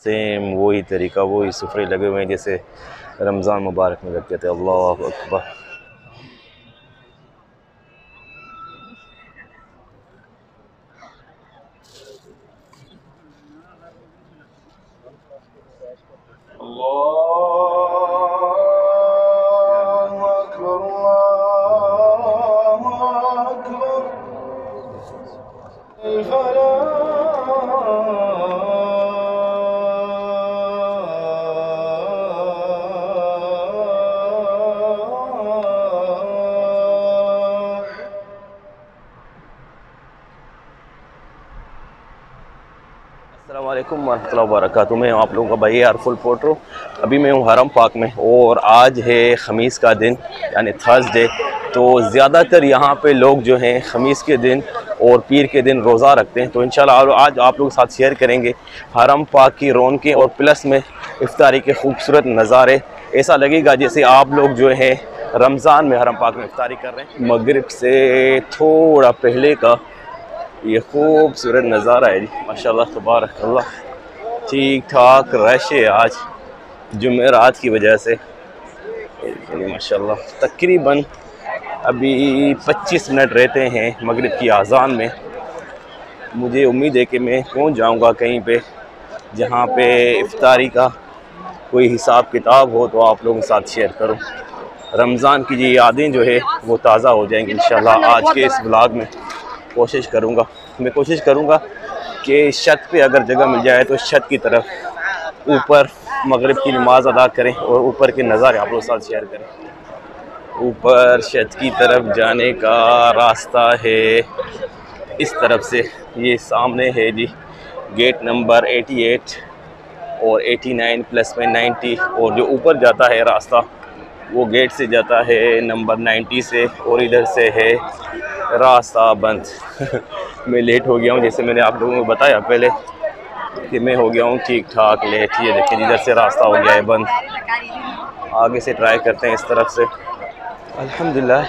Same वही तरीका, वही सुफरे लगे हुए हैं जैसे रमज़ान मुबारक में लगते थे। अल्लाह अकबर। अस्सलाम वालेकुम वरहमतुल्लाहि वबरकातुहू। मैं आप लोगों का भाई फुल पोट्रो। अभी मैं हूँ हरम पाक में और आज है ख़मीस का दिन यानी थर्सडे। तो ज़्यादातर यहाँ पे लोग जो हैं ख़मीस के दिन और पीर के दिन रोज़ा रखते हैं। तो इंशाल्लाह आज आप लोगों के साथ शेयर करेंगे हरम पाक की रौनकें और प्लस में इफ्तारी के खूबसूरत नज़ारे। ऐसा लगेगा जैसे आप लोग जो है रमज़ान में हरम पाक में इफ्तारी कर रहे हैं। मगरिब से थोड़ा पहले का ये खूबसूरत नज़ारा है जी, माशाल्लाह तबारक अल्लाह। ठीक ठाक रश है आज जुमेरात की वजह से, माशाल्लाह। तकरीबन अभी 25 मिनट रहते हैं मगरिब की आज़ान में। मुझे उम्मीद है कि मैं पहुंच जाऊंगा कहीं पे जहां पे इफ्तारी का कोई हिसाब किताब हो तो आप लोगों के साथ शेयर करूं। रमज़ान की ये यादें जो है वो ताज़ा हो जाएंगी इंशाल्लाह आज के इस व्लॉग में। कोशिश करूंगा कि छत पे अगर जगह मिल जाए तो छत की तरफ ऊपर मगरिब की नमाज अदा करें और ऊपर के नज़ारे आप लोगों के साथ शेयर करें। ऊपर छत की तरफ जाने का रास्ता है इस तरफ से, ये सामने है जी गेट नंबर 88 और 89 प्लस में 90। और जो ऊपर जाता है रास्ता वो गेट से जाता है नंबर 90 से और इधर से है रास्ता बंद। मैं लेट हो गया हूँ, जैसे मैंने आप लोगों को बताया पहले कि मैं हो गया हूँ ठीक ठाक लेट। ये देखिए इधर से रास्ता हो गया है बंद। आगे से ट्राई करते हैं इस तरफ से। अल्हम्दुलिल्लाह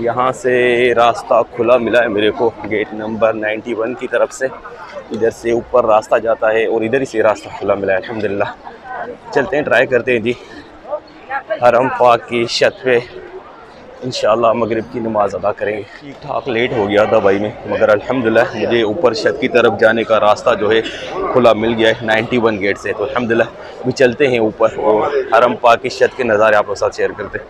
यहाँ से रास्ता खुला मिला है मेरे को गेट नंबर 91 की तरफ से। इधर से ऊपर रास्ता जाता है और इधर ही से रास्ता खुला मिला है अल्हम्दुलिल्लाह। चलते हैं, ट्राई करते हैं जी हरम पाक की छत पे इंशाल्लाह मगरिब की नमाज़ अदा करेंगे। ठीक ठाक लेट हो गया था भाई मैं, मगर अल्हम्दुलिल्लाह मुझे ऊपर छत की तरफ जाने का रास्ता जो है खुला मिल गया है 91 गेट से। तो अल्हम्दुलिल्लाह भी चलते हैं ऊपर और हरम पाक की छत के नज़ारे आप लोगों के साथ शेयर करते हैं।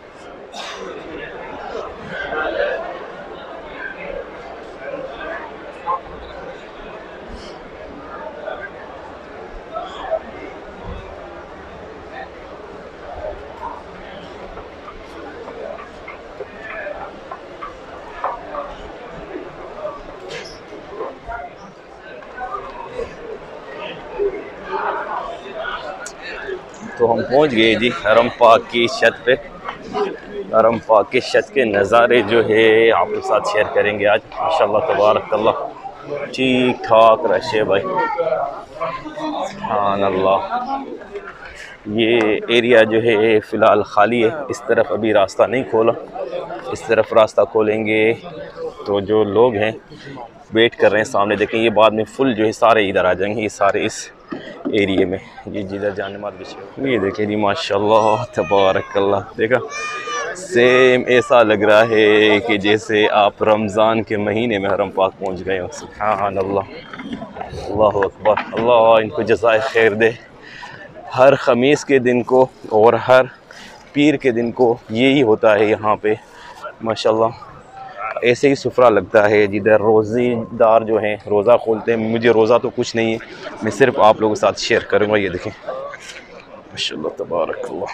तो हम पहुंच गए जी हरम पाक की छत पे। हरम पाक के छत के नज़ारे जो है आप लोग साथ शेयर करेंगे आज। माशाल्लाह तबारक अल्लाह ठीक ठाक रश है भाई, सुभान अल्लाह। ये एरिया जो है फ़िलहाल खाली है, इस तरफ अभी रास्ता नहीं खोला। इस तरफ रास्ता खोलेंगे तो जो लोग हैं वेट कर रहे हैं सामने, देखें ये बाद में फुल जो है सारे इधर आ जाएंगे, ये सारे इस एरिए में। ये जिधर जाने मार बिछे ये देखें जी माशाल्लाह तबारक अल्लाह। देखा सेम ऐसा लग रहा है कि जैसे आप रमज़ान के महीने में हरम पाक पहुंच गए हो। सुभान अल्लाह, अल्लाह अकबर। अल्लाह इनको जज़ाए खैर दे। हर ख़मीस के दिन को और हर पीर के दिन को यही होता है यहाँ पे माशाल्लाह। ऐसे ही सुफरा लगता है जिधर रोज़ेदार जो हैं रोज़ा खोलते हैं। मुझे रोज़ा तो कुछ नहीं है, मैं सिर्फ आप लोगों के साथ शेयर करूँगा। ये देखें माशाल्लाह तबारक अल्लाह।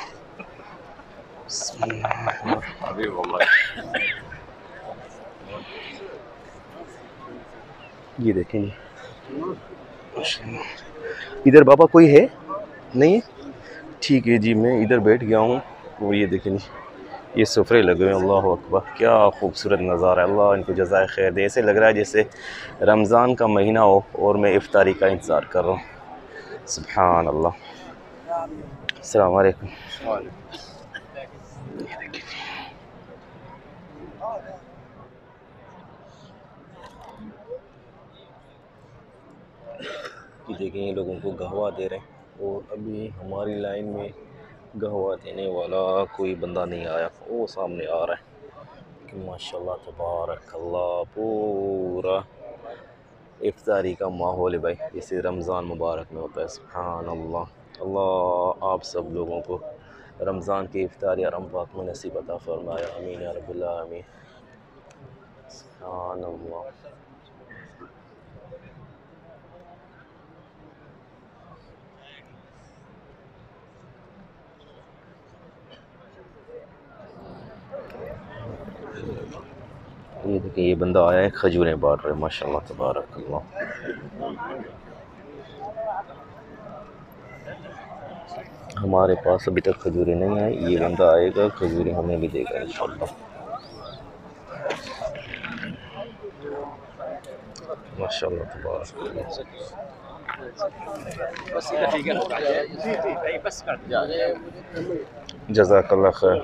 ये देखें जी इधर बाबा कोई है नहीं है? ठीक है जी, मैं इधर बैठ गया हूँ और ये देखें जी ये सुफरे लगे हुए हैं। अल्लाह अकबर, क्या खूबसूरत नज़ारा है। अल्लाह इनको जज़ाए खैर दे। ऐसे लग रहा है जैसे रमज़ान का महीना हो और मैं इफ्तारी का इंतज़ार कर रहा हूँ। सुभान अल्लाह। अस्सलाम वालेकुम। ये देखें ये लोगों को गहवा दे रहे हैं। और अभी हमारी लाइन में गहवा देने वाला कोई बंदा नहीं आया। वो सामने आ रहा है कि माशाल्लाह तबारक अल्लाह, पूरा इफ्तारी का माहौल है भाई, इसे रमज़ान मुबारक में होता है। सुभान अल्लाह। अल्लाह आप सब लोगों को रमज़ान की इफ्तारी हरम पाक में नसीब अता फरमाया, आमीन या रब्बिल आमीन। सुभान अल्लाह। ये देखिए, ये बंदा आया है, खजूरें बांट रहे, माशाल्लाह तबारक अल्लाह। हमारे पास अभी तक खजूरें नहीं आई, ये बंदा आएगा, खजूरें हमें भी देगा इंशाल्लाह। माशाल्लाह तबारक जज़ाकल्लाह खैर।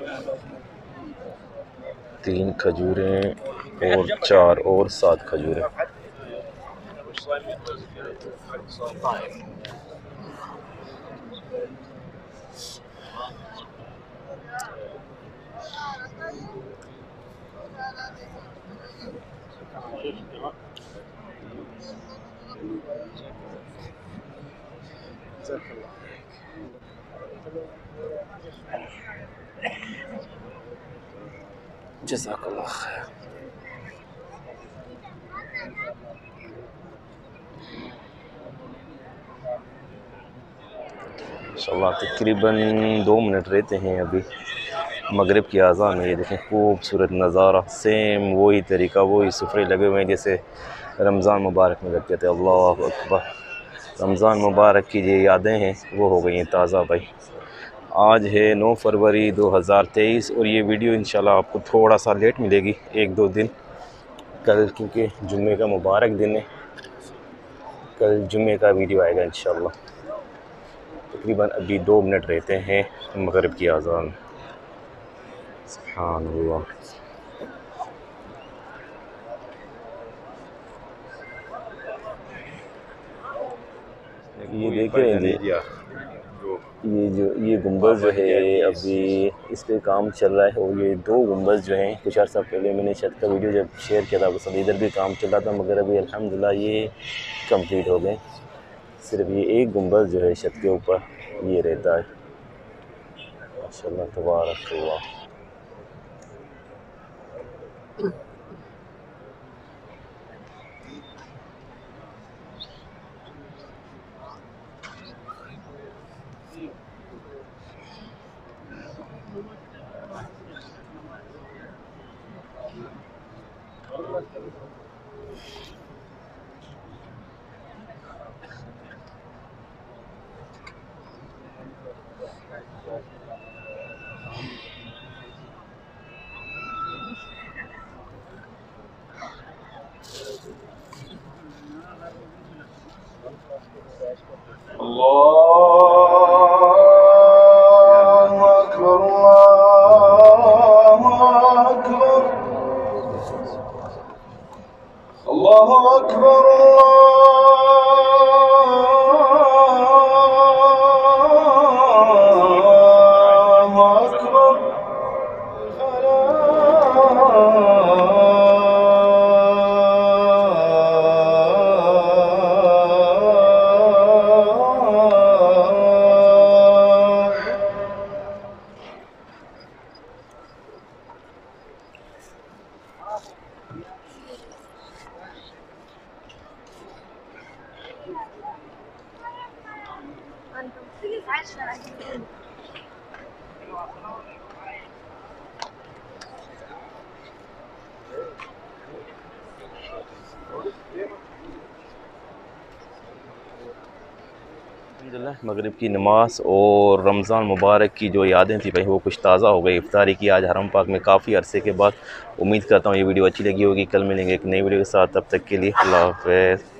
3 खजूरें और 4 और 7 खजूरें। जज़ाकल्लाह खैर। इंशाल्लाह तकरीबन 2 मिनट रहते हैं अभी मगरिब की आज़ान में। ये देखें खूबसूरत नज़ारा, सेम वही तरीका, वही सुफरे लगे हुए हैं जैसे रमज़ान मुबारक में लगते थे। अल्लाह अकबर। रमज़ान मुबारक की ये यादें हैं वो हो गई हैं ताज़ा भाई। आज है 9 फरवरी 2023 और ये वीडियो इंशाल्लाह आपको थोड़ा सा लेट मिलेगी, 1-2 दिन कल, क्योंकि जुम्मे का मुबारक दिन है। कल जुम्मे का वीडियो आएगा इंशाल्लाह। तकरीबन अभी 2 मिनट रहते हैं मगरिब की आज़ान। सुभान अल्लाह। ये देखें, ये गुंबद जो है अभी इस पे काम चल रहा है और ये 2 गुंबद जो हैं, कुछ अर्सा पहले मैंने छत का वीडियो जब शेयर किया था उस इधर भी काम चल रहा था, मगर अभी अल्हम्दुलिल्लाह ये कंप्लीट हो गए। सिर्फ ये एक गुंबद जो है छत के ऊपर ये रहता है। माशाल्लाह तबारक अल्लाह। अल्हम्दुलिल्लाह मगरिब की नमाज़ और रमज़ान मुबारक की जो यादें थी भाई वो कुछ ताज़ा हो गई इफ्तारी की आज हरम पाक में काफ़ी अरसे के बाद। उम्मीद करता हूँ ये वीडियो अच्छी लगी होगी। कल मिलेंगे एक नई वीडियो के साथ, तब तक के लिए अल्लाह हाफ़िज़।